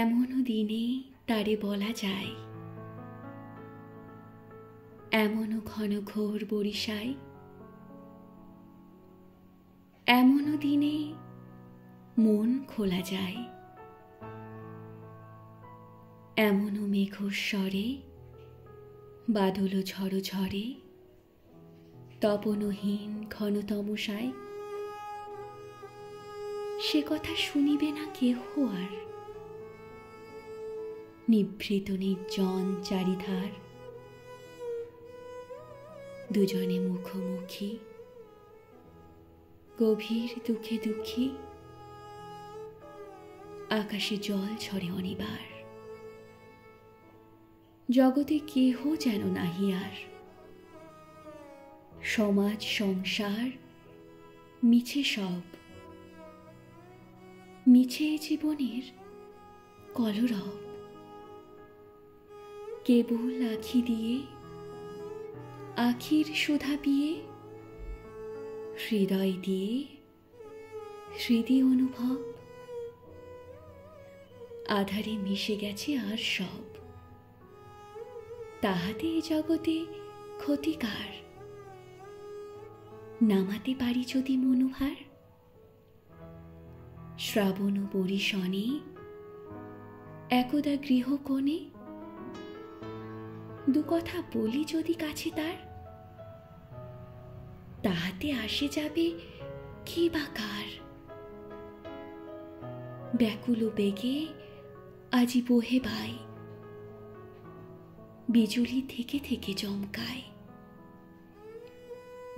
এমনও দিনে তারে বলা যায়, এমনও ঘন ঘোর বরিশায়, এমনও দিনে মন খোলা যায়, এমনও মেঘস্বরে বাদল ঝড় ঝরে, তপনহীন ঘন তমসায়, সে কথা শুনিবে না কেহ আর। নিভৃত নির্জন চারিধার, দুজনে মুখোমুখি, গভীর দুঃখে দুঃখী, আকাশে জল ঝরে অনিবার। জগতে কেহ যেন নাহি আর, সমাজ সংসার মিছে সব, মিছে জীবনের কলরব। কেবল আখি দিয়ে আখির সুধা পিয়ে, হৃদয় দিয়ে হৃদি অনুভব, আধারে মিশে গেছে আর সব। তাহাতে এ জগতে ক্ষতিকার, নামাতে পারি যদি মনোভার। শ্রাবণ বরিশনে একদা গৃহকোণে, দু কথা বলি যদি কাছে তার, তাহাতে আসে যাবে কি বা কার। ব্যাকুল বেগে আজি বহে ভাই, বিজুলি থেকে থেকে চমকায়।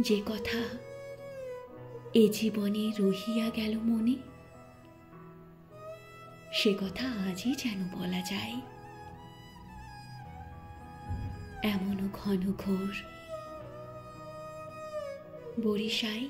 যে কথা এ জীবনে রহিয়া গেল মনে, সে কথা আজই যেন বলা যায়। এমনও ঘন ঘোর বরিশায়